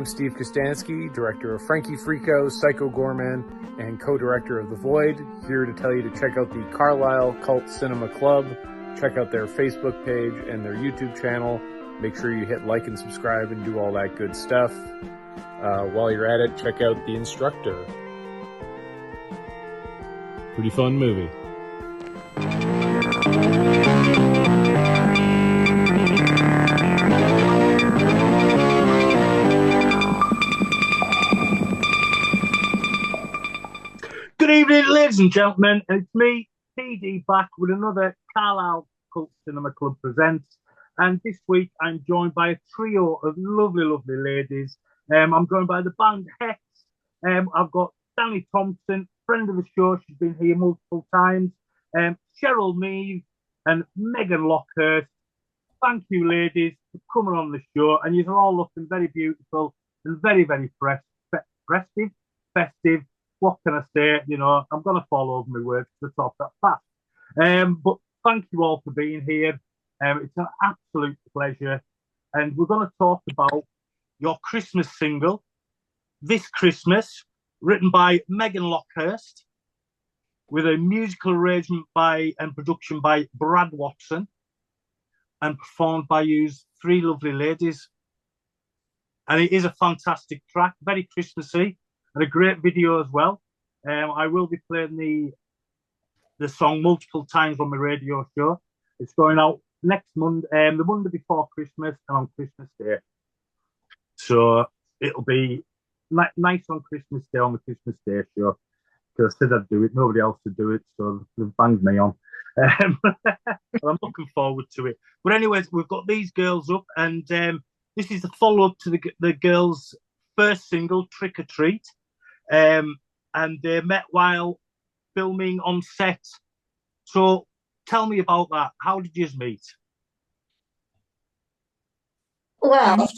I'm Steve Kostansky, director of Frankie Frico, Psycho Gorman, and co-director of The Void, here to tell you to check out the Carlisle Cult Cinema Club. Check out their Facebook page and their YouTube channel. Make sure you hit like and subscribe and do all that good stuff. While you're at it, check out The Instructor. Pretty fun movie. Good evening, ladies and gentlemen. It's me, PD, back with another Carlisle Cult Cinema Club Presents. And this week I'm joined by a trio of lovely, lovely ladies. I'm joined by the band H3X. I've got Dani Thompson, friend of the show. She's been here multiple times. Cheryl Neve and Megan Lockhurst. Thank you, ladies, for coming on the show. And you're all looking very beautiful and very, very festive. What can I say? You know, I'm going to fall over my words to talk that fast. But thank you all for being here. It's an absolute pleasure. And we're going to talk about your Christmas single, This Christmas, written by Megan Lockhurst, with a musical arrangement by and production by Brad Watson, and performed by you three lovely ladies. And it is a fantastic track, very Christmassy, and a great video as well. I will be playing the song multiple times on my radio show. It's going out next Monday, the Monday before Christmas, and on Christmas Day. So it'll be nice on Christmas Day, on the Christmas Day show. Because I said I'd do it, nobody else would do it, so they've banged me on. I'm looking forward to it. But anyways, we've got these girls up, and this is the follow-up to the girls' first single, Trick or Treat. And they met while filming on set. So tell me about that. How did you meet? Well,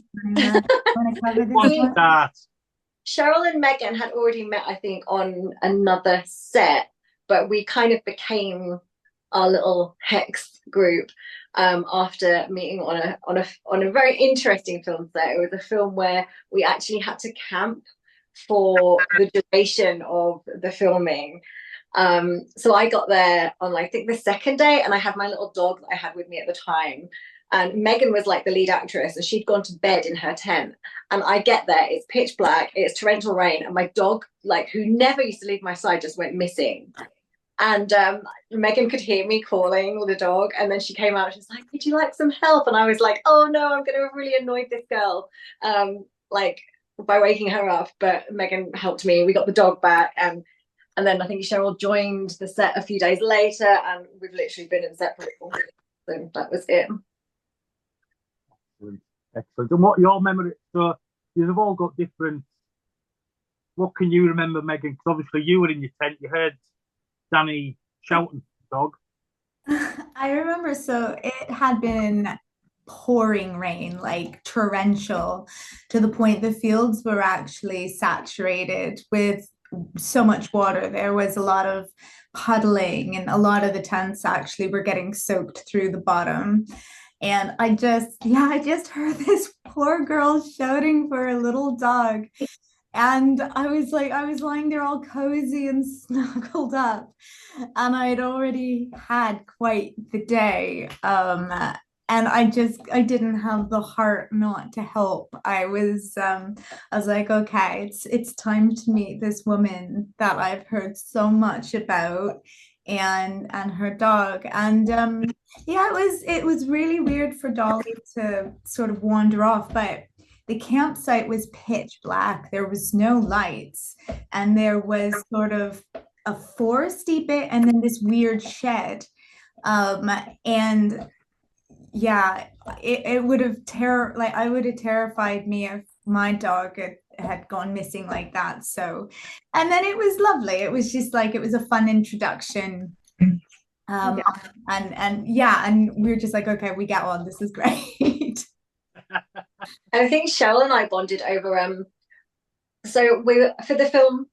Cheryl and Megan had already met, I think, on another set, but we kind of became our little H3X group after meeting on a very interesting film set. It was a film where we actually had to camp for the duration of the filming. So I got there on, I think, the second day, and I had my little dog that I had with me at the time. And Megan was like the lead actress, and she'd gone to bed in her tent. And I get there, it's pitch black, it's torrential rain, and my dog, like, who never used to leave my side, just went missing. And Megan could hear me calling the dog, and then she came out, she's like, would you like some help? And I was like, oh no, I'm going to really annoy this girl, by waking her up. But Megan helped me, we got the dog back, and then I think Cheryl joined the set a few days later, and we've literally been inseparable. So that was it. Excellent. And what your memory? So you've all got different. What can you remember, Megan? Because obviously you were in your tent. You heard Dani shouting at the dog. I remember. So it had been pouring rain, like torrential, to the point the fields were actually saturated with so much water. There was a lot of puddling, and a lot of the tents actually were getting soaked through the bottom. And I just heard this poor girl shouting for a little dog. And I was lying there all cozy and snuggled up. And I had already had quite the day. And I didn't have the heart not to help. I was like, okay, it's time to meet this woman that I've heard so much about, and her dog. And it was really weird for Dolly to sort of wander off, but the campsite was pitch black. There was no lights, and there was sort of a foresty bit, and then this weird shed. And yeah, it would have I would have terrified me if my dog had gone missing like that. So, and then it was lovely. It was just like, it was a fun introduction. And we were just like, okay, we get on. This is great. And I think Cheryl and I bonded over so we were, for the film,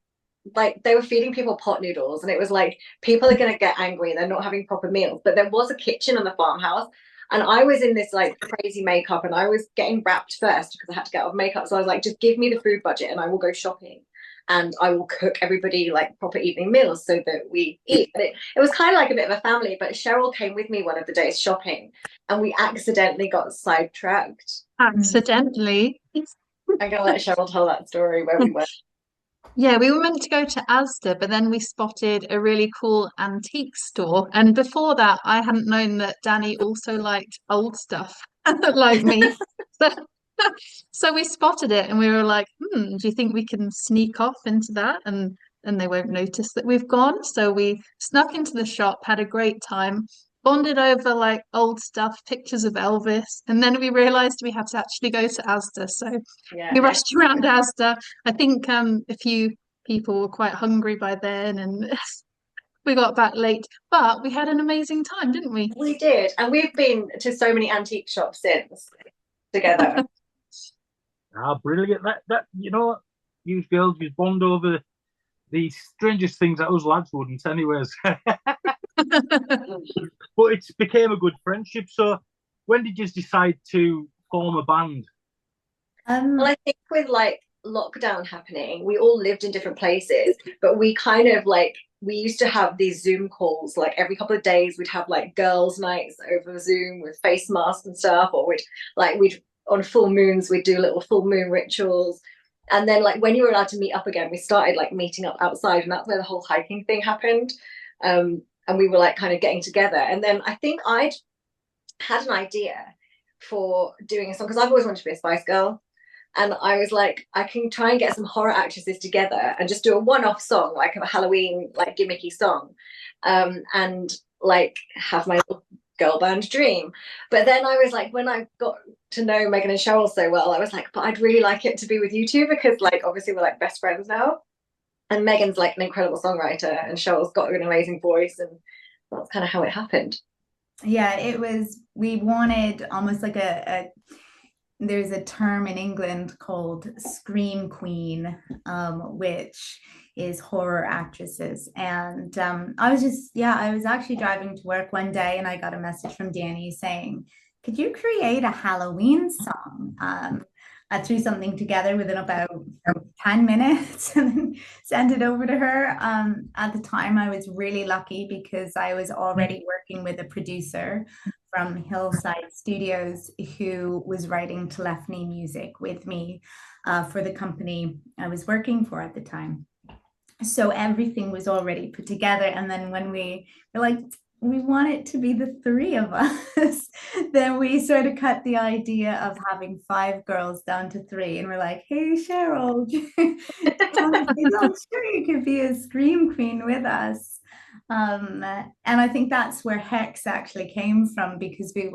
like, they were feeding people pot noodles, and it was like, people are going to get angry, they're not having proper meals, but there was a kitchen in the farmhouse, And I was in this like crazy makeup, and I was getting wrapped first because I had to get off makeup. So I was like, just give me the food budget and I will go shopping. And I will cook everybody like proper evening meals so that we eat. But it was kind of like a bit of a family. But Cheryl came with me one of the days shopping, and we accidentally got sidetracked. Accidentally. I'm gonna let Cheryl tell that story where we were. Yeah, we were meant to go to Asda, but then we spotted a really cool antique store. And before that, I hadn't known that Dani also liked old stuff like me. So, so we spotted it and we were like, do you think we can sneak off into that and they won't notice that we've gone? So we snuck into the shop, had a great time, bonded over like old stuff, pictures of Elvis, and then we realized we had to actually go to Asda. So we rushed around Asda. I think a few people were quite hungry by then and we got back late, but we had an amazing time, didn't we? We did, and we've been to so many antique shops since together. Brilliant. That you girls, you bond over the strangest things that us lads wouldn't anyways. But it became a good friendship. So when did you decide to form a band? Well, I think with like lockdown happening, we all lived in different places, but we kind of like, we used to have these Zoom calls like every couple of days. We'd have like girls' nights over Zoom with face masks and stuff, or we'd on full moons we'd do little full moon rituals. And then like when you were allowed to meet up again, we started like meeting up outside, and that's where the whole hiking thing happened. And we were like kind of getting together. And then I think I'd had an idea for doing a song, because I've always wanted to be a Spice Girl. And I was like, I can try and get some horror actresses together and just do a one-off song, like a Halloween, like gimmicky song, and like have my little girl band dream. But then I was like, when I got to know Megan and Cheryl so well, I was like, but I'd really like it to be with you two, because like obviously we're like best friends now. And Megan's like an incredible songwriter, and Cheryl's got an amazing voice, and that's kind of how it happened. Yeah, it was, we wanted almost like there's a term in England called Scream Queen, which is horror actresses. And I was actually driving to work one day and I got a message from Dani saying, could you create a Halloween song? I threw something together within about 10 minutes and then sent it over to her. At the time, I was really lucky because I was already working with a producer from Hillside Studios who was writing telephony music with me for the company I was working for at the time. So everything was already put together. And then when we were like, we want it to be the three of us, then we sort of cut the idea of having 5 girls down to 3. And we're like, hey, Cheryl, I'm sure you could be a Scream Queen with us. And I think that's where Hex actually came from, because we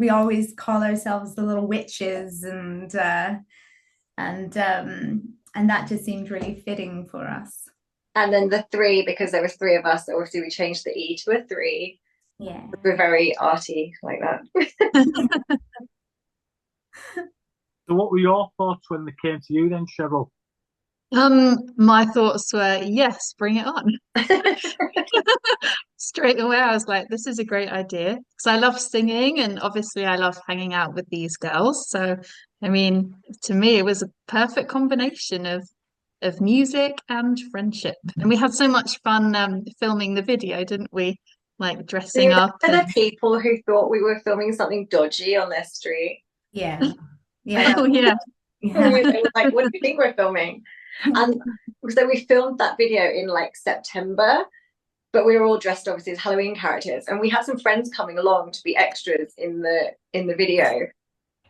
always call ourselves the little witches, and that just seemed really fitting for us. And then the 3, because there was 3 of us, so obviously we changed the E to a 3. Yeah, we're very arty like that. So what were your thoughts when they came to you then, Cheryl? My thoughts were, yes, bring it on. Straight away, I was like, this is a great idea, because I love singing and obviously I love hanging out with these girls. So, I mean, to me, it was a perfect combination of music and friendship. And we had so much fun filming the video, didn't we? Like dressing up. There were people who thought we were filming something dodgy on their street. Yeah. Yeah. Oh, yeah. They were like, what do you think we're filming? And so we filmed that video in like September, but we were all dressed obviously as Halloween characters, and we had some friends coming along to be extras in the video.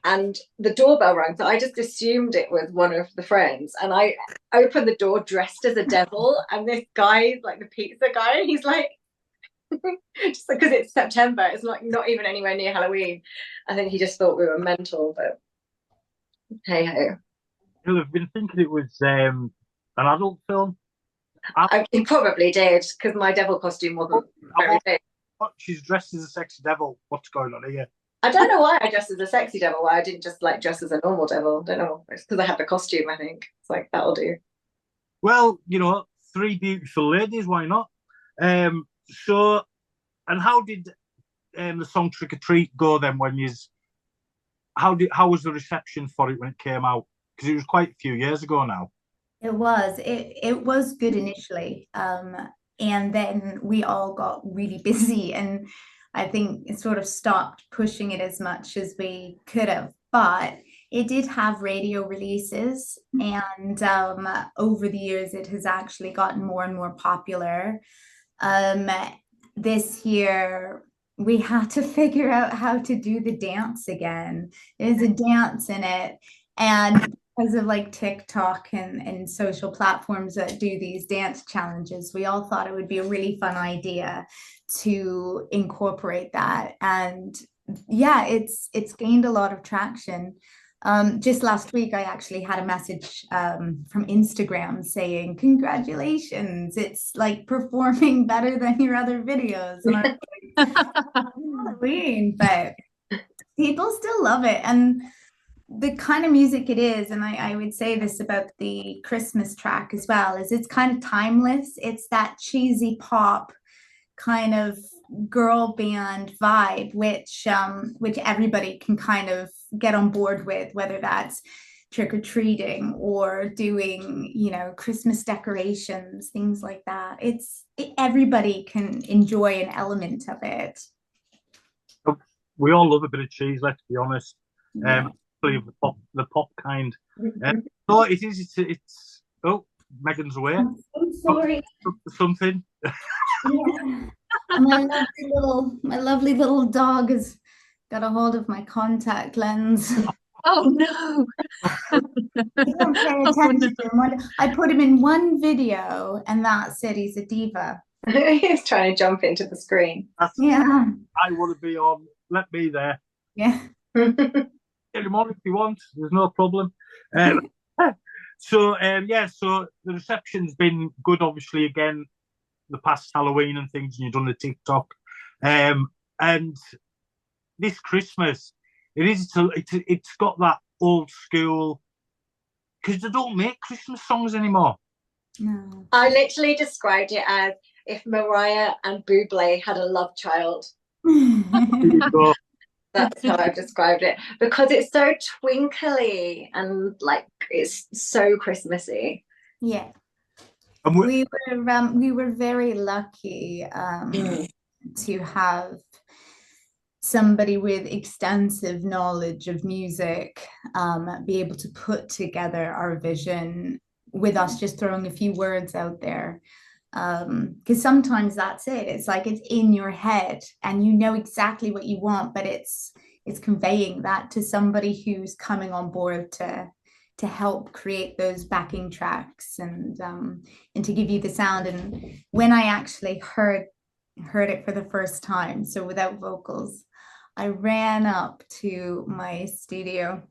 And the doorbell rang, so I just assumed it was one of the friends, and I opened the door dressed as a devil, and this guy, like the pizza guy, he's like, just because it's September, it's not even anywhere near Halloween. I think he just thought we were mental, but hey ho. I've been thinking it was an adult film. He probably did, because my devil costume wasn't very big. She's dressed as a sexy devil. What's going on here? I don't know why I dressed as a sexy devil, why I didn't just like dress as a normal devil. I don't know. It's because I had the costume, I think. It's like, that'll do. Well, 3 beautiful ladies, why not? So, and how did the song Trick or Treat go then when you? How was the reception for it when it came out? Because it was quite a few years ago now. It was good initially. And then we all got really busy, and I think it sort of stopped pushing it as much as we could have. But it did have radio releases, and over the years it has actually gotten more and more popular. This year we had to figure out how to do the dance again. There's a dance in it, and because of like TikTok and social platforms that do these dance challenges, we all thought it would be a really fun idea to incorporate that. And yeah, it's gained a lot of traction. Just last week, I actually had a message from Instagram saying, "Congratulations, it's like performing better than your other videos." And I'm like, Halloween, but people still love it. And the kind of music it is, and I would say this about the Christmas track as well, is it's kind of timeless. It's that cheesy pop kind of girl band vibe, which everybody can kind of get on board with, whether that's trick-or-treating or doing, Christmas decorations, things like that. Everybody can enjoy an element of it. We all love a bit of cheese, let's be honest. Yeah. The pop kind. No, it is. It's. Oh, Megan's away. I'm sorry. Something. Yeah. My lovely little dog has got a hold of my contact lens. Oh no! I don't pay attention to him. I put him in one video, and that's it. He's a diva. He's trying to jump into the screen. Yeah. I want to be on. Let me there. Yeah. Get him on if you want. There's no problem. So the reception's been good. Obviously, again, the past Halloween and things, and you've done the TikTok, and this Christmas, it's got that old school, because they don't make Christmas songs anymore. No. I literally described it as if Mariah and Bublé had a love child. That's how I've described it, because it's so twinkly and like it's so Christmassy. Yeah. And we were very lucky to have somebody with extensive knowledge of music be able to put together our vision with us just throwing a few words out there. Because sometimes that's it. It's like it's in your head and you know exactly what you want, but it's conveying that to somebody who's coming on board to help create those backing tracks and to give you the sound. And when I actually heard it for the first time, so without vocals, I ran up to my studio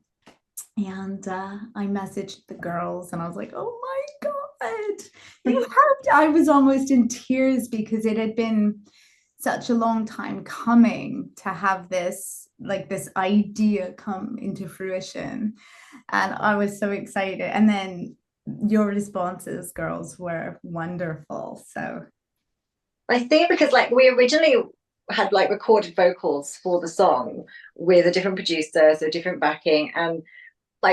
and I messaged the girls and I was like, "Oh my God, you have to." I was almost in tears because it had been such a long time coming to have this idea come into fruition. And I was so excited. And then your responses, girls, were wonderful. So I think because we originally had recorded vocals for the song with a different producer, so different backing, and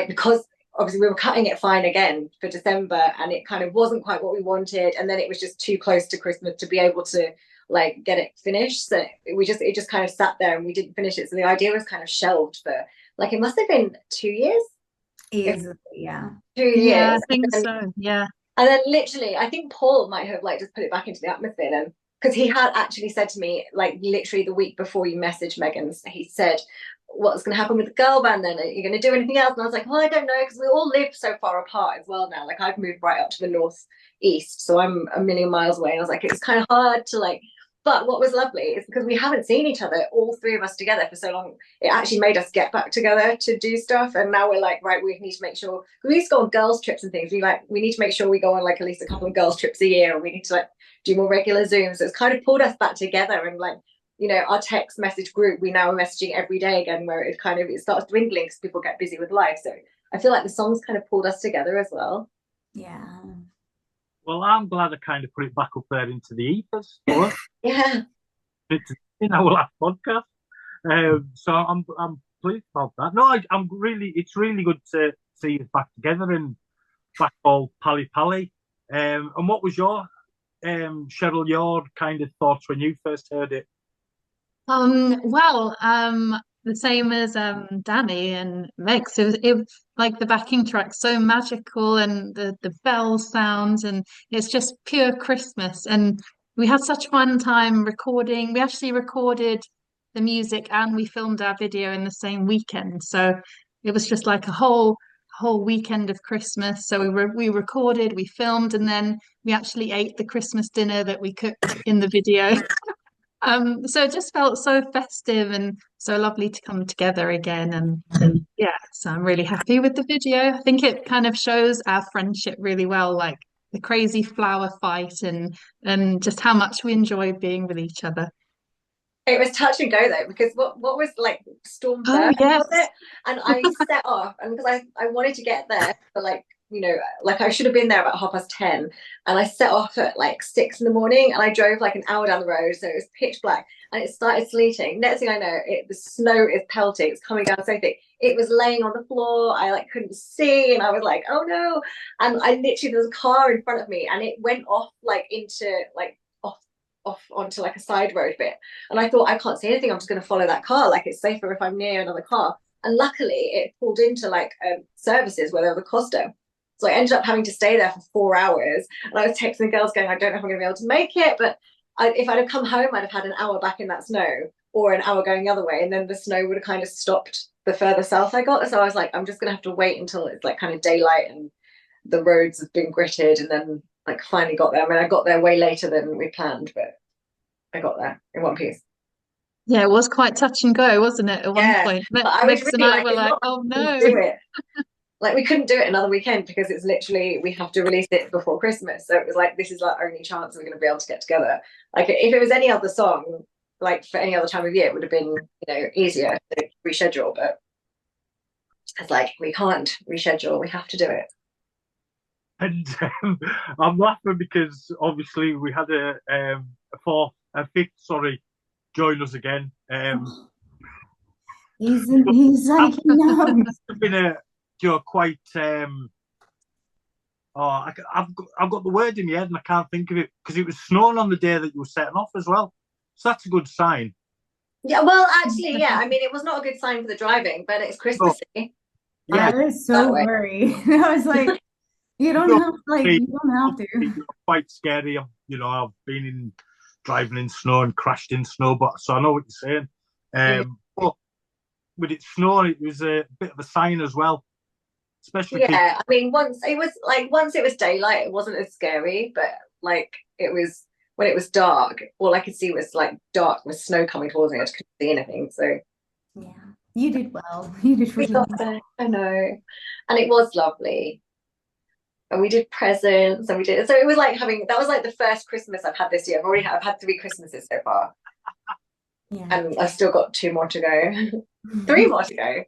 because obviously we were cutting it fine again for December and it kind of wasn't quite what we wanted, and then it was just too close to Christmas to be able to get it finished, so it just kind of sat there and we didn't finish it, so the idea was kind of shelved for it must have been 2 years. Easily, yeah. 2 years. Yeah, I think so. Yeah. And then literally, I think Paul might have just put it back into the atmosphere then, because he had actually said to me literally the week before you messaged Megan, he said, "What's going to happen with the girl band then? Are you going to do anything else?" And I was like, "Well, I don't know, because we all live so far apart as well now. I've moved right up to the northeast, so I'm a million miles away." And I was like, it's kind of hard to but what was lovely is because we haven't seen each other, all three of us together for so long, it actually made us get back together to do stuff. And now we're right, we need to make sure, because we used to go on girls trips and things, we need to make sure we go on at least a couple of girls trips a year, and we need to do more regular Zooms. So it's kind of pulled us back together, and our text message group, we now are messaging every day again, where it starts dwindling because people get busy with life. So I feel like the songs kind of pulled us together as well. Yeah. Well, I'm glad I kind of put it back up there into the ethers. Yeah. in our last podcast. So I'm pleased about that. No, I'm really, it's really good to see us back together and back all pally. And what was your Cheryl, your kind of thoughts when you first heard it? Well, the same as Dani and Mex. It was like the backing track, so magical, and the bell sounds, and it's just pure Christmas. And we had such a fun time recording. We actually recorded the music and we filmed our video in the same weekend. So it was just like a whole weekend of Christmas. So we recorded, we filmed, and then we actually ate the Christmas dinner that we cooked in the video. So it just felt so festive and so lovely to come together again. And yeah, so I'm really happy with the video. I think it kind of shows our friendship really well, like the crazy flower fight and just how much we enjoy being with each other. It was touch and go though, because what was like storm Oh, surge, yes. was it? And I set off, and because I wanted to get there for like, you know, like I should have been there about 10:30, and I set off at like 6 in the morning, and I drove like an hour down the road, so it was pitch black, and it started sleeting. Next thing I know, the snow is pelting, it's coming down so thick, it was laying on the floor, I like couldn't see, and I was like, oh no. And I literally, there was a car in front of me, and it went off like into like off onto like a side road bit, and I thought, I can't see anything, I'm just going to follow that car, like it's safer if I'm near another car. And luckily it pulled into like services where there was a Costa, so I ended up having to stay there for 4 hours, and I was texting the girls going, I don't know if I'm going to be able to make it, but if I'd have come home, I'd have had an hour back in that snow, or an hour going the other way, and then the snow would have kind of stopped the further south I got. So I was like, I'm just going to have to wait until it's like kind of daylight and the roads have been gritted, and then like finally got there. I mean, I got there way later than we planned, but I got there in one piece. Yeah, it was quite touch and go, wasn't it? At one point, but I was Mex and really I like, were like, "Oh no!" do it. Like we couldn't do it another weekend because it's literally, we have to release it before Christmas. So it was like, this is our only chance we're going to be able to get together. Like if it was any other song, like for any other time of year, it would have been, you know, easier to reschedule. But it's like, we can't reschedule. We have to do it. And I'm laughing because obviously we had a fifth, sorry, join us again. He's like, no. It's been quite. I've got the word in my head and I can't think of it, because it was snowing on the day that you were setting off as well. So that's a good sign. Yeah, well, actually, yeah. I mean, it was not a good sign for the driving, but it's Christmassy. Yeah, I was so worried. I was like, you don't have to. It's quite scary. You know, I've been driving in snow and crashed in snow, but so I know what you're saying. But with it snowing, it was a bit of a sign as well. Especially, yeah. I mean, once it was daylight, it wasn't as scary, but like it was when it was dark, all I could see was like dark with snow coming towards me. I just couldn't see anything. So yeah, you did well. You did really well. I know, and it was lovely. And we did presents, and so it was like that was like the first Christmas I've had this year. I've had 3 Christmases so far. Yeah. And I've still got 2 more to go. 3 more to go.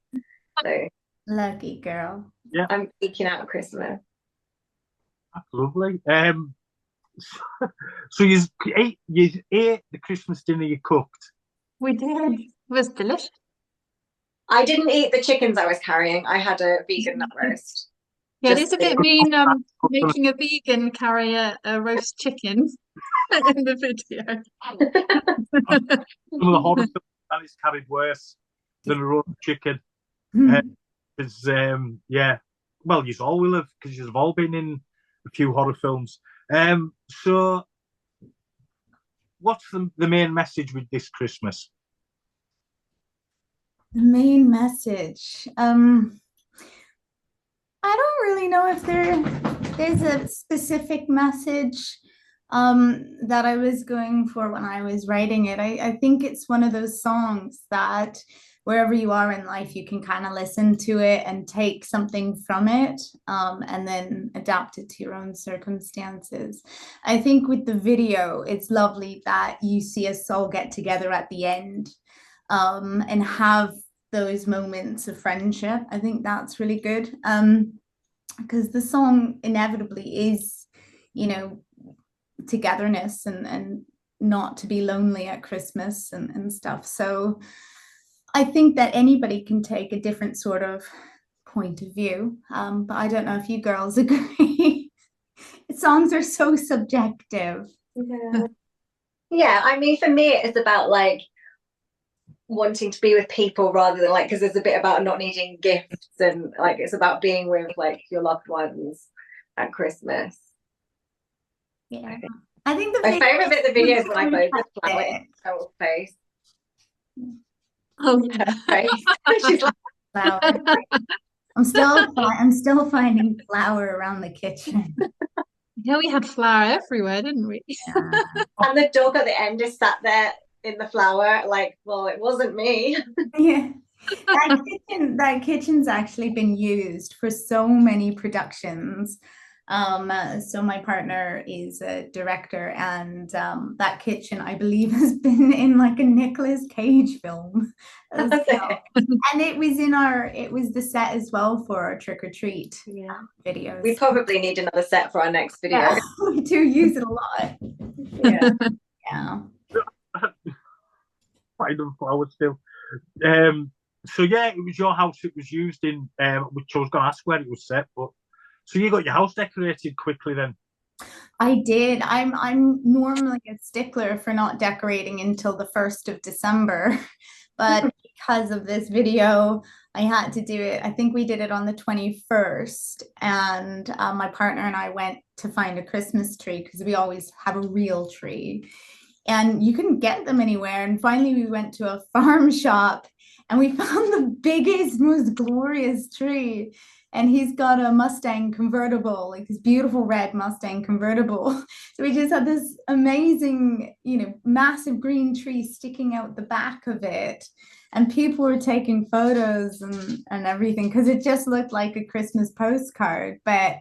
So lucky girl. Yeah. I'm eking out Christmas. That's lovely. So you ate the Christmas dinner you cooked. We did. It was delicious. I didn't eat the chickens I was carrying. I had a vegan nut roast. Yeah, it's a bit mean making a vegan carry a roast chicken in the video. Some of the horror films that is carried worse than a roast chicken. Because yeah, well, you all will have, because you've all been in a few horror films. So what's the main message with this Christmas? The main message. I don't really know if there's a specific message that I was going for when I was writing it. I think it's one of those songs that wherever you are in life, you can kind of listen to it and take something from it, and then adapt it to your own circumstances. I think with the video, it's lovely that you see us all get together at the end, and have those moments of friendship. I think that's really good, because the song inevitably is, you know, togetherness and not to be lonely at Christmas and stuff. So I think that anybody can take a different sort of point of view. But I don't know if you girls agree. Songs are so subjective. Yeah. Yeah, I mean, for me, it's about like wanting to be with people rather than like, because there's a bit about not needing gifts, and like it's about being with like your loved ones at Christmas. Yeah, I think my favorite bit of the video is when I close the flower in Cheryl's face. Oh, Her face. She's like, flower. I'm still finding flour around the kitchen. yeah, we had flour everywhere, didn't we? Yeah. and the dog at the end is sat there in the flour, like, well, it wasn't me. Yeah. That kitchen's actually been used for so many productions. So my partner is a director, and that kitchen, I believe, has been in like a Nicolas Cage film as well. And it was the set as well for our trick or treat videos. We probably need another set for our next video. Yeah, we do use it a lot. Yeah. Yeah. Find them flowers still. So yeah, it was your house it was used in, which I was going to ask where it was set, but so you got your house decorated quickly then? I did. I'm normally a stickler for not decorating until the 1st of December, but because of this video, I had to do it. I think we did it on the 21st, and my partner and I went to find a Christmas tree because we always have a real tree, and you couldn't get them anywhere. And finally, we went to a farm shop, and we found the biggest, most glorious tree. And he's got a Mustang convertible, like this beautiful red Mustang convertible. So we just had this amazing, massive green tree sticking out the back of it. And people were taking photos and everything because it just looked like a Christmas postcard. But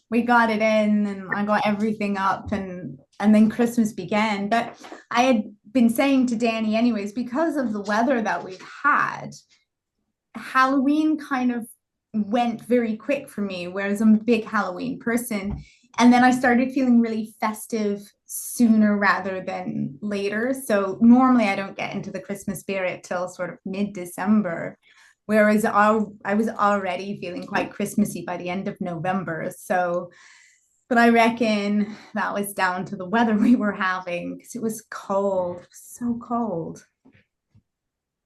we got it in, and I got everything up, and then Christmas began. But I had been saying to Dani anyways, because of the weather that we've had, Halloween kind of went very quick for me, whereas I'm a big Halloween person. And then I started feeling really festive sooner rather than later. So normally I don't get into the Christmas spirit till sort of mid-December, whereas I was already feeling quite Christmassy by the end of November. So, but I reckon that was down to the weather we were having, because it was cold, so cold.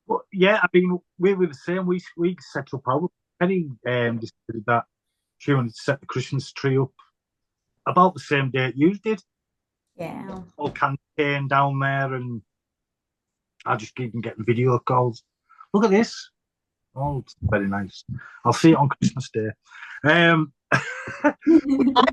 Well, yeah, I mean, we were the same. We set up our Penny decided that she wanted to set the Christmas tree up about the same date you did. Yeah. All candy cane down there, and I just keep getting video calls. Look at this. Oh, it's very nice. I'll see it on Christmas Day. I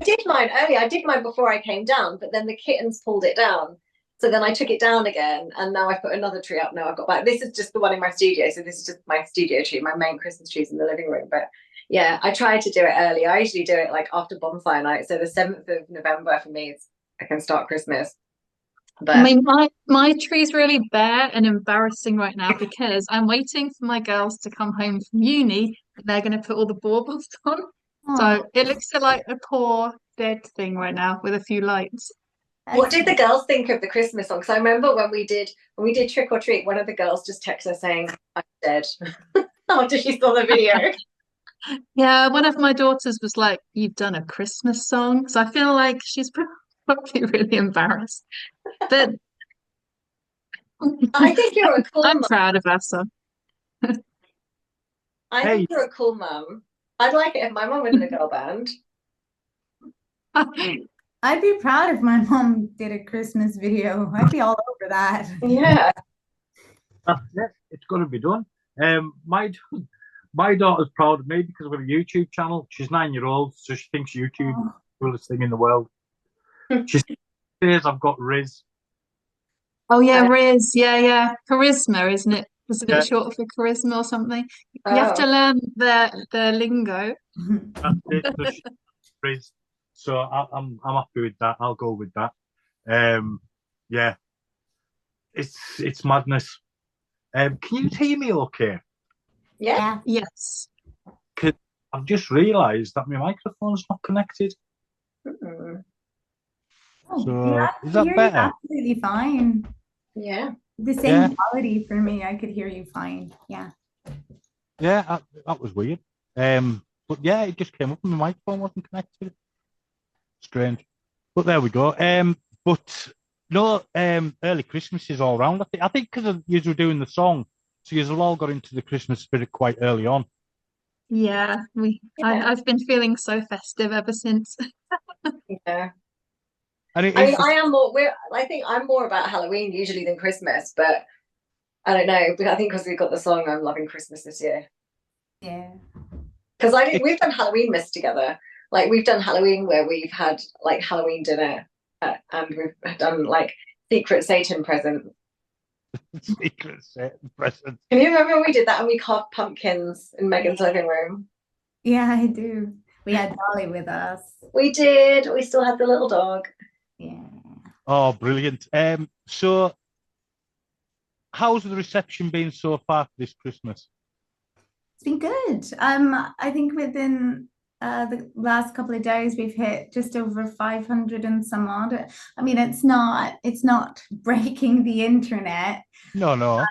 did mine earlier. I did mine before I came down, but then the kittens pulled it down. So then I took it down again, and now I've put another tree up. Now I've got back. This is just the one in my studio. So this is just my studio tree. My main Christmas tree's in the living room. But yeah, I try to do it early. I usually do it like after bonfire night. So the 7th of November for me is I can start Christmas. But I mean, my tree's really bare and embarrassing right now because I'm waiting for my girls to come home from uni, and they're going to put all the baubles on. So it looks like a poor dead thing right now with a few lights. what did the girls think of the Christmas song? Because I remember when we did Trick or Treat, one of the girls just texted us saying, "I'm dead." After she saw the video. Yeah, one of my daughters was like, "You've done a Christmas song," so I feel like she's probably really embarrassed. But I think you're a cool I'm mum. proud of her son. I think you're a cool mum. I'd like it if my mum was in a girl band. I'd be proud if my mom did a Christmas video. I'd be all over that. Yeah. That's it. It's going to be done. My daughter's proud of me because I've got a YouTube channel. She's 9-year-old, so she thinks YouTube is the coolest thing in the world. She says I've got Riz. Oh yeah, Riz. Yeah. Charisma, isn't it? Isn't Yeah. it short for charisma or something? You have to learn the lingo. That's it. So Riz. So I'm happy with that. I'll go with that. Yeah. It's madness. Can you hear me okay? Yeah. Yes. I've just realised that my microphone's not connected. So is I that hear you better? absolutely fine. Yeah. The same Yeah. quality for me. I could hear you fine. Yeah. Yeah, that was weird. But yeah, it just came up and the microphone wasn't connected. Strange. But there we go. But no, early Christmas is all round. I think because you were doing the song, so you've all got into the Christmas spirit quite early on. Yeah, I've been feeling so festive ever since. Yeah. And it I mean, is, I think I'm more about Halloween usually than Christmas, but I don't know. But I think because we've got the song, I'm loving Christmas this year. Yeah. Because I think we've done Halloween miss together. Like we've done Halloween where we've had like Halloween dinner and we've done like secret Satan present. secret present. Can you remember when we did that and we carved pumpkins in Megan's living room? Yeah, I do. We had Dolly with us. We did. We still had the little dog. Yeah. Oh, brilliant. So how's the reception been so far for this Christmas? It's been good. I think within the last couple of days we've hit just over 500 and some odd. I mean, it's not breaking the internet. No.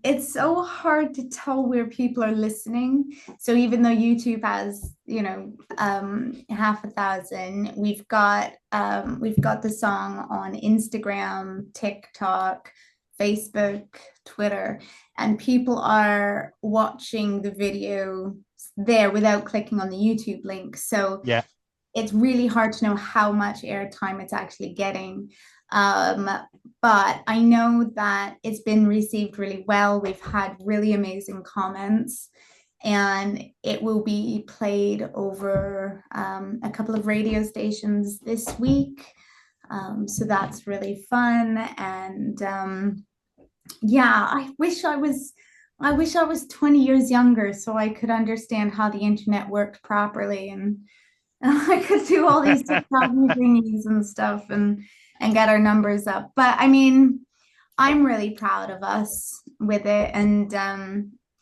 It's so hard to tell where people are listening. So even though YouTube has, 500,000, we've got the song on Instagram, TikTok, Facebook, Twitter, and people are watching the video there without clicking on the YouTube link. So Yeah. it's really hard to know how much airtime it's actually getting. But I know that it's been received really well. We've had really amazing comments, and it will be played over a couple of radio stations this week. So that's really fun. And yeah, I wish I was 20 years younger so I could understand how the internet worked properly, and I could do all these TikTok thingies and stuff and get our numbers up. But I mean, I'm really proud of us with it, and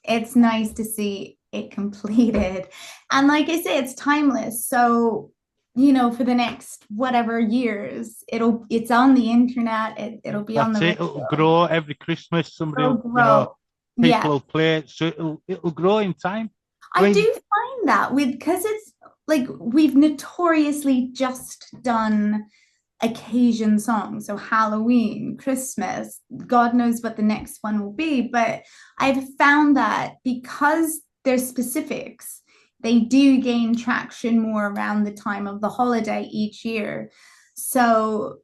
it's nice to see it completed. And like I say, it's timeless. So, for the next whatever years, it's on the internet. It'll be on the radio. It'll grow every Christmas. Somebody It'll will, grow. people will play it, so it'll grow in time. I do find that because it's like we've notoriously just done occasion songs, so Halloween, Christmas, God knows what the next one will be, but I've found that because they're specifics, they do gain traction more around the time of the holiday each year. So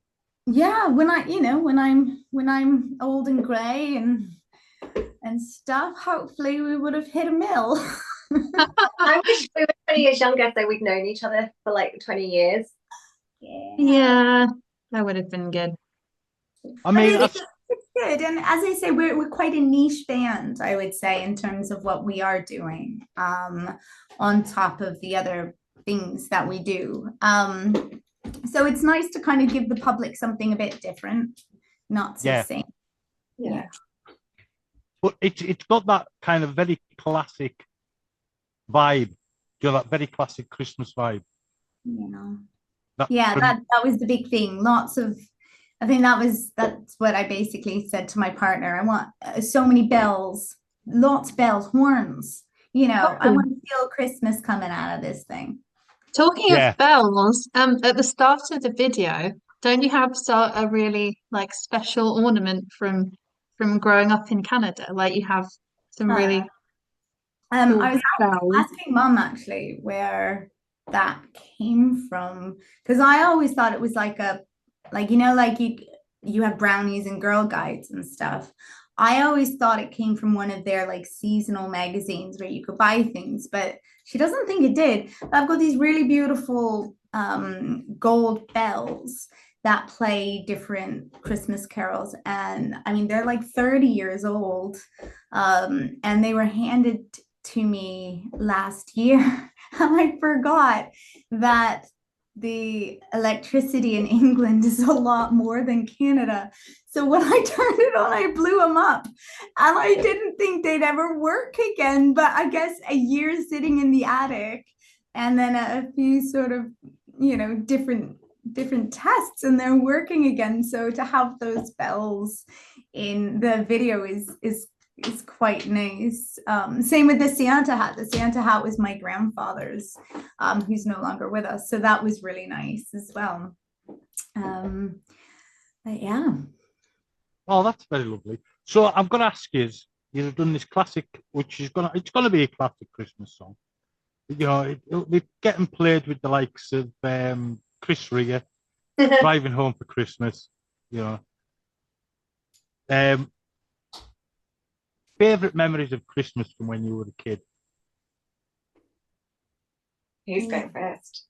yeah, when I'm old and gray and stuff, hopefully we would have hit a mill. I wish we were 20 years younger so we'd known each other for like 20 years. Yeah, that would have been good. I mean, it's good. And as I say, we're quite a niche band, I would say, in terms of what we are doing, on top of the other things that we do. So it's nice to kind of give the public something a bit different, not so same. Yeah. But it's got that kind of very classic vibe, that very classic Christmas vibe. That was the big thing. I think that's what I basically said to my partner. I want so many bells, lots of bells, horns. I want to feel Christmas coming out of this thing. Talking of bells, at the start of the video, don't you have a really like special ornament from growing up in Canada? Like you have some really I was asking Mum actually where that came from, because I always thought it was like you have brownies and Girl Guides and stuff. I always thought it came from one of their like seasonal magazines where you could buy things, but she doesn't think it did. I've got these really beautiful gold bells that play different Christmas carols, and I mean they're like 30 years old, and they were handed to me last year, and I forgot that the electricity in England is a lot more than Canada. So when I turned it on, I blew them up, and I didn't think they'd ever work again. But I guess a year sitting in the attic, and then a few sort of different different tests and they're working again. So to have those bells in the video is quite nice. Same with the Santa hat. The Santa hat was my grandfather's, who's no longer with us. So that was really nice as well. But yeah. Oh, that's very lovely. So I'm going to ask you, you've done this classic, which is it's going to be a classic Christmas song. You know, it'll be getting played with the likes of Chris Rea, Driving Home for Christmas. You know, favorite memories of Christmas from when you were a kid. Who's going first?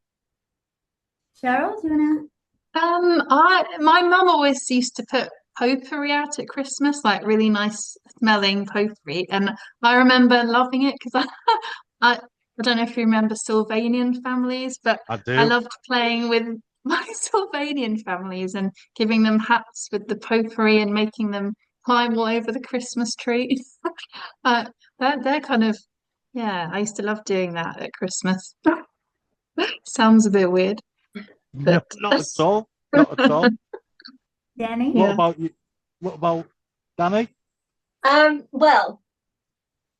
Cheryl, do you wanna? My mum always used to put potpourri out at Christmas, like really nice smelling potpourri, and I remember loving it because I don't know if you remember Sylvanian families, but I do. I loved playing with my Sylvanian families and giving them hats with the potpourri and making them climb all over the Christmas tree. They're kind of, yeah, I used to love doing that at Christmas. Sounds a bit weird. No, not at all. Not at all. Dani? What about you? What about Dani? Well,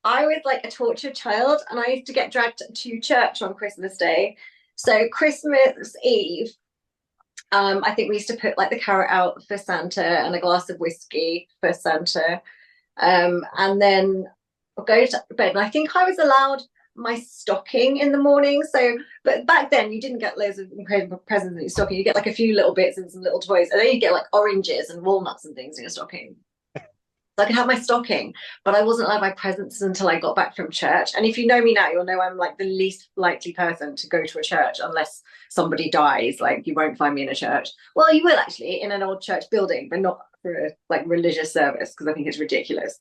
I was like a tortured child and I used to get dragged to church on Christmas Day. So Christmas Eve, I think we used to put like the carrot out for Santa and a glass of whiskey for Santa. And then I'll go to bed. And I think I was allowed my stocking in the morning. So, but back then you didn't get loads of incredible presents in your stocking. You get like a few little bits and some little toys. And then you get like oranges and walnuts and things in your stocking. So I could have my stocking, but I wasn't allowed my presents until I got back from church. And if you know me now, you'll know I'm like the least likely person to go to a church unless somebody dies. Like you won't find me in a church. Well, you will actually in an old church building, but not for a like religious service because I think it's ridiculous.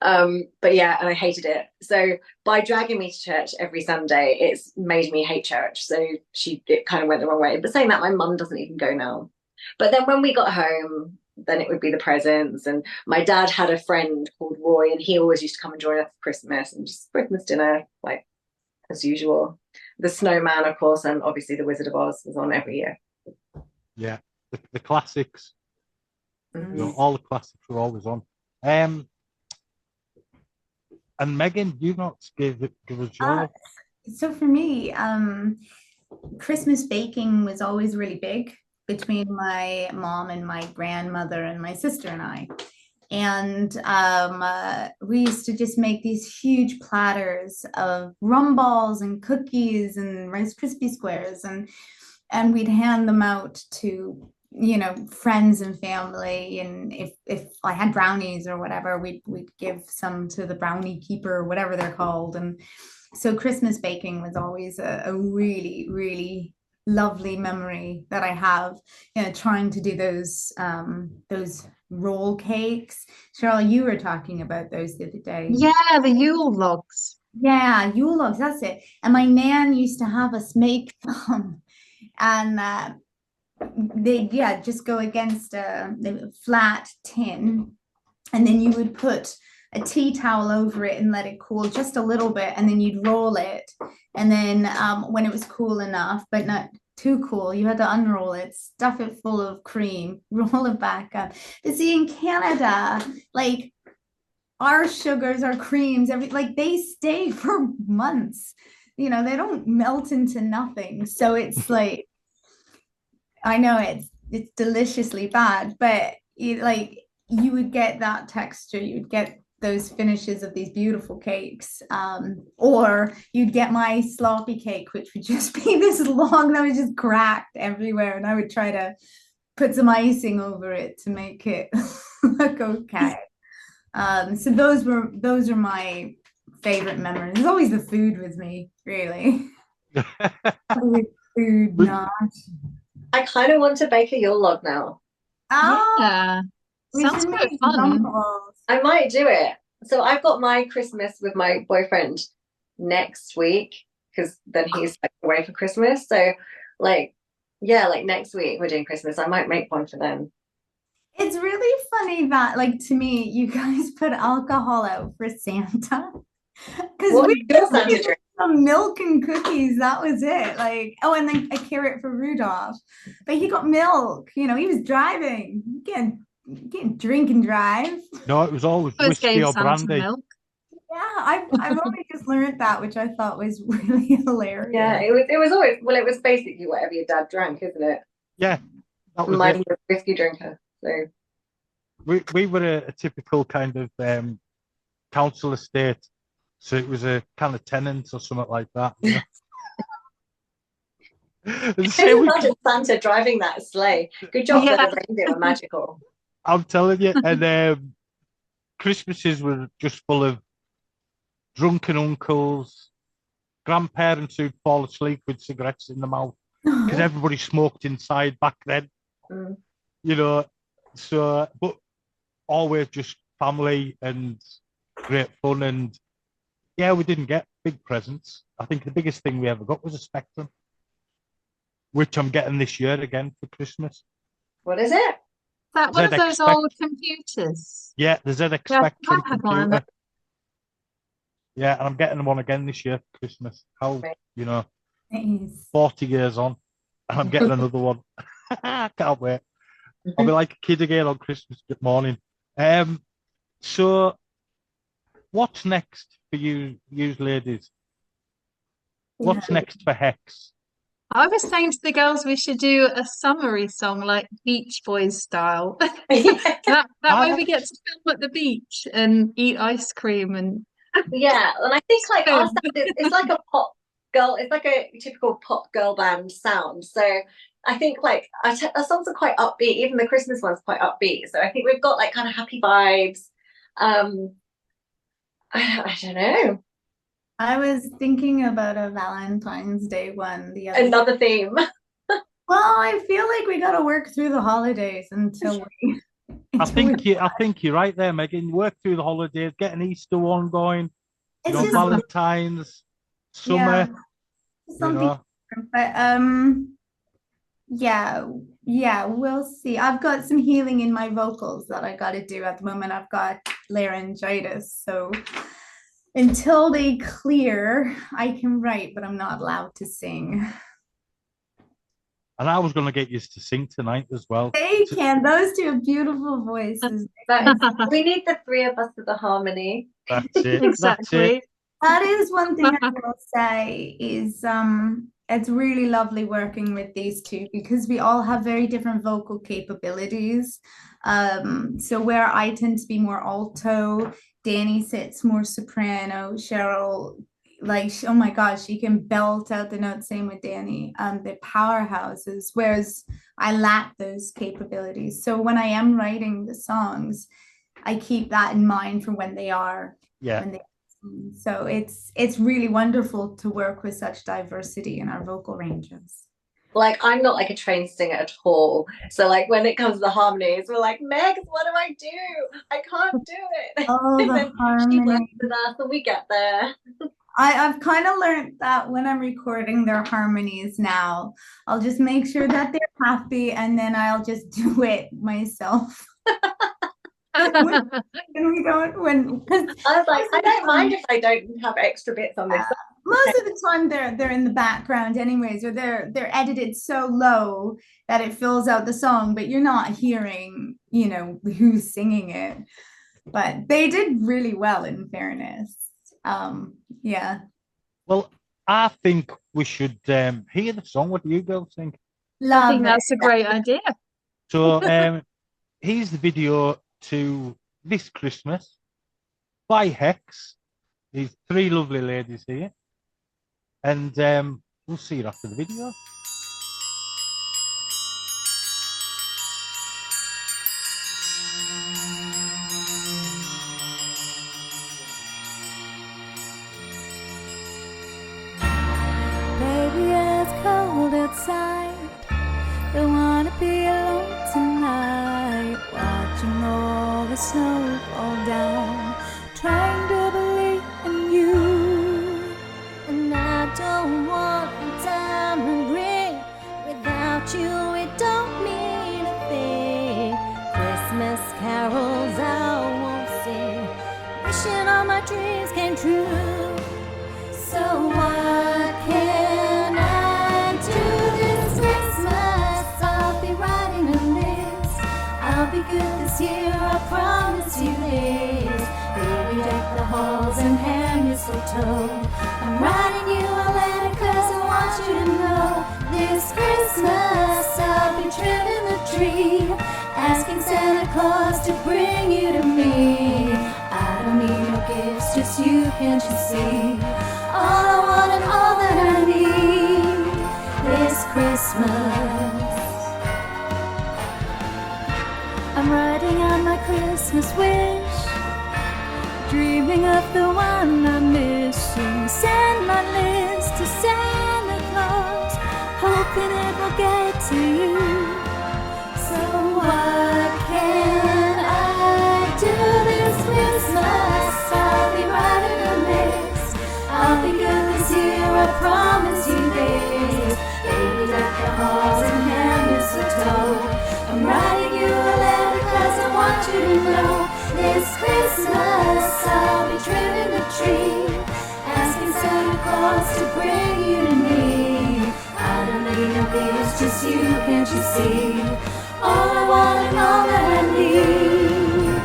But yeah, and I hated it. So by dragging me to church every Sunday, it's made me hate church. So it kind of went the wrong way. But saying that, my mum doesn't even go now. But then when we got home, then it would be the presents. And my dad had a friend called Roy, and he always used to come and join us for Christmas and just Christmas dinner, like as usual. The Snowman, of course, and obviously the Wizard of Oz was on every year. Yeah, the classics. You know, all the classics were always on. And Megan, you not give us your. So for me, Christmas baking was always really big between my mom and my grandmother and my sister and I. And we used to just make these huge platters of rum balls and cookies and Rice Krispie squares, and we'd hand them out to, you know, friends and family. And if I had brownies or whatever, we'd give some to the brownie keeper or whatever they're called. And so Christmas baking was always a really, really lovely memory that I have, you know, trying to do those roll cakes. Cheryl, you were talking about those the other day. Yeah, the Yule logs. Yeah, Yule logs, that's it. And my nan used to have us make them, and they just go against a flat tin, and then you would put a tea towel over it and let it cool just a little bit, and then you'd roll it, and then when it was cool enough but not too cool, you had to unroll it, stuff it full of cream, roll it back up. But see, in Canada, like our sugars, our creams, like they stay for months, you know, they don't melt into nothing. So it's like, I know it's deliciously bad, but like you would get that texture, you'd get those finishes of these beautiful cakes, or you'd get my sloppy cake, which would just be this long that was just cracked everywhere, and I would try to put some icing over it to make it look okay. So those are my favorite memories. There's always the food with me, really. Food, not. I kind of want to bake a Yule log now. Oh, Yeah, sounds quite fun. I might do it. So I've got my Christmas with my boyfriend next week, because then he's like away for Christmas. So like, yeah, like next week we're doing Christmas. I might make one for them. It's really funny that, like, to me, you guys put alcohol out for Santa. What is your Santa drink? Some milk and cookies, that was it. Like, oh, and then a carrot for Rudolph. But he got milk, he was driving. You can't drink and drive. No, it was always Always whiskey gave or Santa brandy. milk. Yeah, I've only just learned that, which I thought was really hilarious. Yeah, it was always, well, it was basically whatever your dad drank, isn't it? Yeah, that was Mine it. was a whiskey drinker, so We were a typical kind of council estate, so it was a kind of tenant or something like that. You know? I can imagine Santa driving that sleigh. Good job Yeah. that the reindeer were magical. I'm telling you, and Christmases were just full of drunken uncles, grandparents who'd fall asleep with cigarettes in the mouth because everybody smoked inside back then. Mm. You know, so but always just family and great fun. And yeah, we didn't get big presents. I think the biggest thing we ever got was a Spectrum, which I'm getting this year again for Christmas. What is it? That one of ZX those old computers. Yeah, the ZX Yeah, Spectrum I had one of computer. Yeah, and I'm getting one again this year for Christmas. How, Nice. 40 years on, and I'm getting another one. Can't wait. I'll be like a kid again on Christmas morning. So what's next for you ladies? What's next for Hex? I was saying to the girls we should do a summary song like Beach Boys style. Yeah. That way we get to film at the beach and eat ice cream and Yeah, and I think like our sound it's like a pop girl, it's like a typical pop girl band sound. So I think like our songs are quite upbeat, even the Christmas one's quite upbeat. So I think we've got like kind of happy vibes. I don't know. I was thinking about a Valentine's Day one the other day. Another theme. Well, I feel like we got to work through the holidays until we. I think you're right there, Megan. Work through the holidays, get an Easter one going. It's You know, just Valentine's, summer. something different, but yeah, we'll see. I've got some healing in my vocals that I got to do at the moment. I've got laryngitis, so until they clear, I can write, but I'm not allowed to sing. And I was going to get you to sing tonight as well. They can. Those two have beautiful voices. We need the three of us with the harmony. That's it. exactly. That's it. That is one thing I will say is it's really lovely working with these two because we all have very different vocal capabilities. So where I tend to be more alto, Dani sits more soprano, Cheryl, like, oh my gosh, she can belt out the notes, same with Dani. They're powerhouses, whereas I lack those capabilities. So when I am writing the songs, I keep that in mind for when they are. Yeah. So it's really wonderful to work with such diversity in our vocal ranges. Like I'm not like a trained singer at all. So like when it comes to the harmonies, we're like, Meg, what do I do? I can't do it. Oh, the She works harmony. with us and we get there. I've kind of learned that when I'm recording their harmonies now, I'll just make sure that they're happy and then I'll just do it myself. Because I was like, I don't mind if I don't have extra bits on this. most of the time they're in the background anyways, or they're edited so low that it fills out the song, but you're not hearing, who's singing it. But they did really well, in fairness. Yeah. Well, I think we should hear the song. What do you girls think? I think that's a great idea. So here's the video to This Christmas by Hex. These three lovely ladies here. And we'll see you after the video. Baby, it's cold outside. Don't wanna be alone tonight. Watching all the snow fall down. Trying to believe in you. And I don't want a diamond ring. Without you, it don't mean a thing. Christmas carols I won't sing. Wishing all my dreams came true. So why this year, I promise you this. Baby, deck the halls and hang mistletoe. I'm writing you a letter 'cause I want you to know this Christmas I'll be trimming the tree, asking Santa Claus to bring you to me. I don't need no gifts, just you, can't you see? All I want and all that I need this Christmas. I'm writing out my Christmas wish, dreaming of the one I'm missing. Send my list to Santa Claus, hoping it will get to you. So what can I do this Christmas? I'll be writing a list. I'll be good this year, I promise you this. Baby, deck the halls and hand mistletoe. I'm writing you a letter 'cause I want you to know this Christmas I'll be trimming the tree, asking Santa Claus to bring you to me. I don't need no gifts, just you, can't you see? All I want and all that I need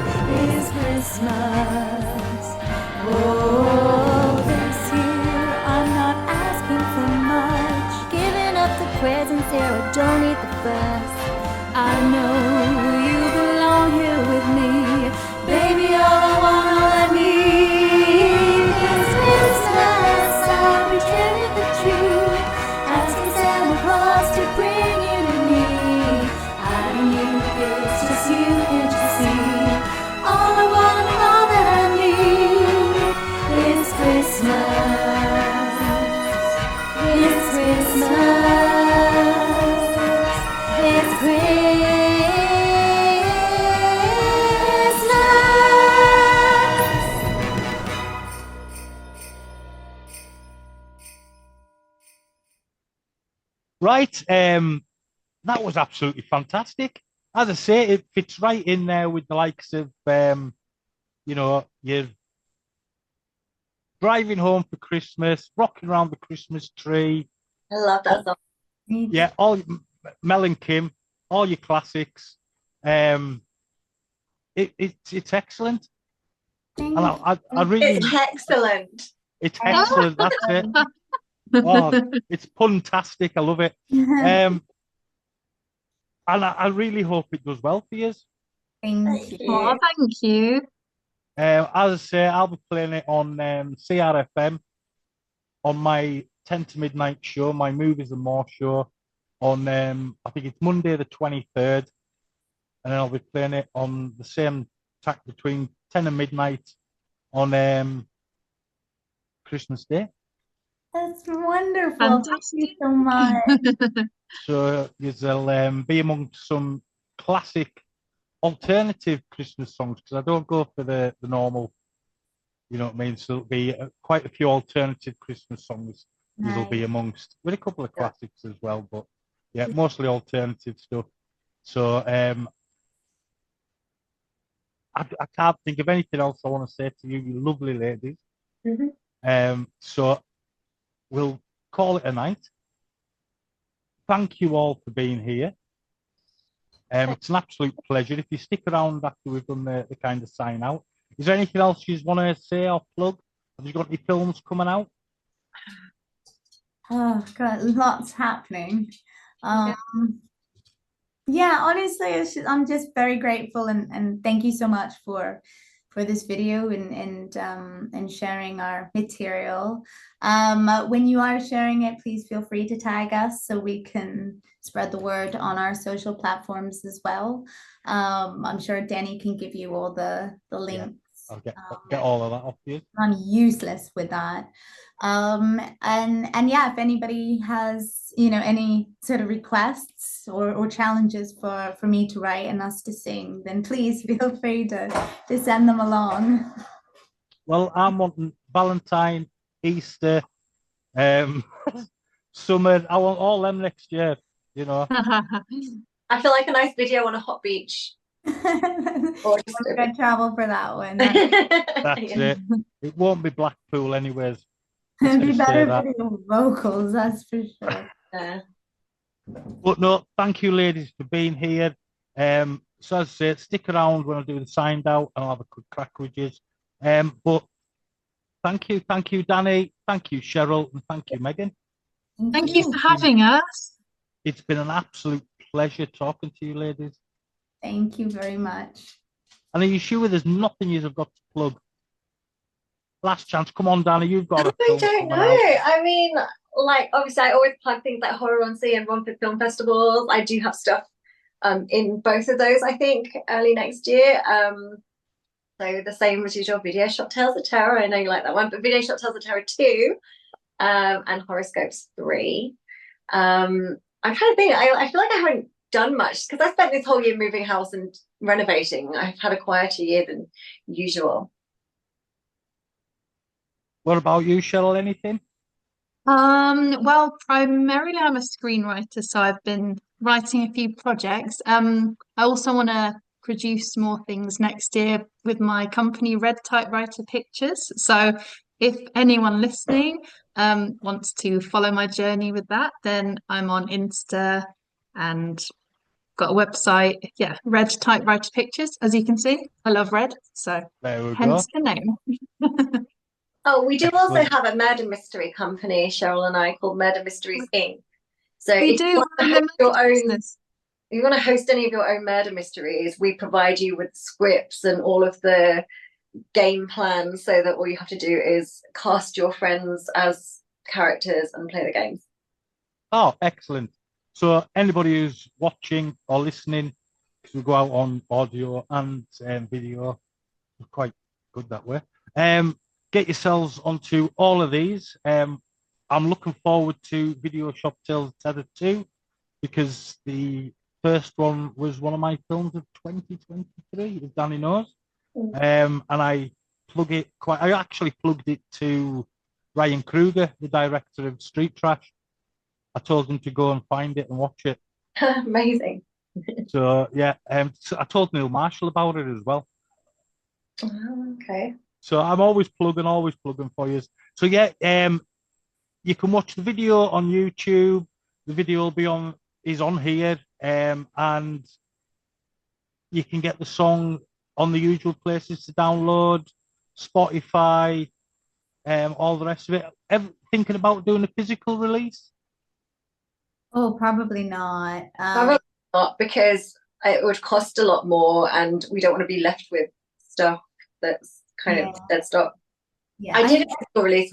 is Christmas. Oh, this year I'm not asking for much, giving up the presents here, I don't need the fuss. I know you belong here with me, baby, all I want, all I need is Christmas. I'll be trimming the tree, asking Santa Claus to bring you to me. I don't need no gifts, just you, can't you see? All I want and all that I need is Christmas. It's Christmas. It's Christmas. Right, that was absolutely fantastic. As I say, it fits right in there with the likes of, you know, you're driving home for Christmas, rocking around the Christmas tree. I love that song. Yeah, all Mel and Kim, all your classics. It's excellent. And I really, It's excellent. it's excellent. That's it. Oh, it's puntastic. I love it. And I really hope it does well for you. Thank you. Oh, thank you. As I say, I'll be playing it on CRFM on my 10 to midnight show, my Movies and More show on, I think it's Monday the 23rd. And then I'll be playing it on the same track between 10 and midnight on Christmas Day. That's wonderful. Fantastic. Thank you so much. So you'll be among some classic alternative Christmas songs, because I don't go for the normal, you know what I mean? So there'll be quite a few alternative Christmas songs you'll be amongst, with a couple of classics as well, but yeah, mostly alternative stuff. So I can't think of anything else I want to say to you, you lovely ladies. So we'll call it a night. Thank you all for being here. It's an absolute pleasure. If you stick around after we've done the kind of sign out, is there anything else you want to say or plug? Have you got any films coming out? Oh God, lots happening. Yeah, honestly, I'm just very grateful and thank you so much for this video and sharing our material. When you are sharing it, please feel free to tag us so we can spread the word on our social platforms as well. I'm sure Dani can give you all the links. I'll get all of that off you. I'm useless with that. And yeah, if anybody has, you know, any sort of requests or challenges for me to write and us to sing, then please feel free to send them along. Well, I'm wanting Valentine, Easter, summer. I want all them next year, you know. I feel like a nice video on a hot beach. Or just gonna travel for that one. That's it. It won't be Blackpool anyways. It'd be better for the vocals, that's for sure. But no, thank you ladies for being here. So as I say, stick around when I do the signed out, and I'll have a quick crack with you. But thank you, Dani, thank you, Cheryl, and thank you, Megan. Thank you for having us. It's been an absolute pleasure talking to you, ladies. Thank you very much. And are you sure there's nothing you've got to plug? Last chance. Come on, Dani, you've got a I don't know. I mean, like, obviously, I always plug things like Horror on Sea and Romford Film Festivals. I do have stuff in both of those, I think, early next year. So the same as usual, Video Shop Tales of Terror. I know you like that one, but Video Shop Tales of Terror 2 and Horoscopes 3. I'm trying to think. I feel like I haven't done much because I spent this whole year moving house and renovating. I've had a quieter year than usual. What about you, Cheryl? Anything? Well, primarily I'm a screenwriter, so I've been writing a few projects. I also want to produce more things next year with my company, Red Typewriter Pictures. So if anyone listening wants to follow my journey with that, then I'm on Insta and got a website. Yeah, Red Typewriter Pictures, as you can see. I love red, so hence the name. Oh, we do also have a murder mystery company, Cheryl and I, called Murder Mysteries Inc. So We if do. you want to host your own, business. if you want to host any of your own murder mysteries, we provide you with scripts and all of the game plans, so that all you have to do is cast your friends as characters and play the games. Oh, excellent. So anybody who's watching or listening, because we go out on audio and video, we're quite good that way. Get yourselves onto all of these. I'm looking forward to Video Shop Tales of Terror 2, because the first one was one of my films of 2023, as Dani knows. And I actually plugged it to Ryan Kruger, the director of Street Trash. I told him to go and find it and watch it. Amazing. So yeah, so I told Neil Marshall about it as well. Oh, okay. So I'm always plugging for you. So yeah, you can watch the video on YouTube. The video is on here, and you can get the song on the usual places to download, Spotify, all the rest of it. Ever thinking about doing a physical release? Oh, probably not. Probably not, because it would cost a lot more, and we don't want to be left with stuff that's kind of dead stock. Yeah, I did a physical release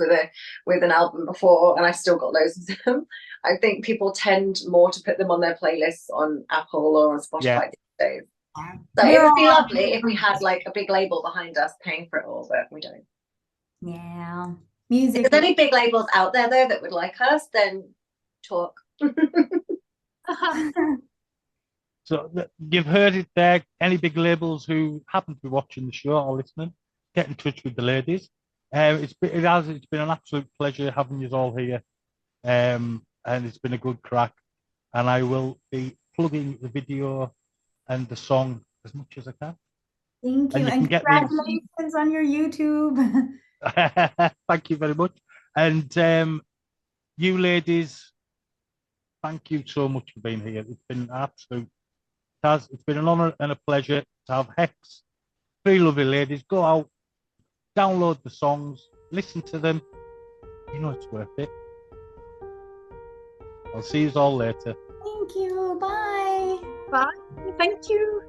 with an album before, and I've still got loads of them. I think people tend more to put them on their playlists on Apple or on Spotify these days. So it would be lovely if we had like a big label behind us paying for it all, but we don't. Yeah, music. If there's any big labels out there though that would like us, then talk. So you've heard it there. Any big labels who happen to be watching the show or listening, get in touch with the ladies. It's been an absolute pleasure having you all here, and it's been a good crack. And I will be plugging the video and the song as much as I can. Thank you, and congratulations on your YouTube. Thank you very much. And you ladies, thank you so much for being here. It's been absolute. It's been an honour and a pleasure to have Hex. Three lovely ladies. Go out, download the songs, listen to them. You know it's worth it. I'll see you all later. Thank you. Bye. Bye. Thank you.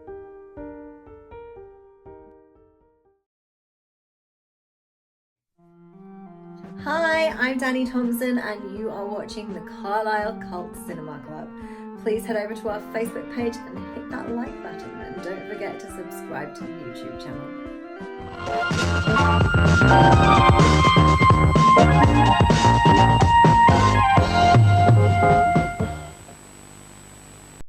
Hi, I'm Dani Thompson, and you are watching the Carlisle Cult Cinema Club. Please head over to our Facebook page and hit that like button, and don't forget to subscribe to the YouTube channel.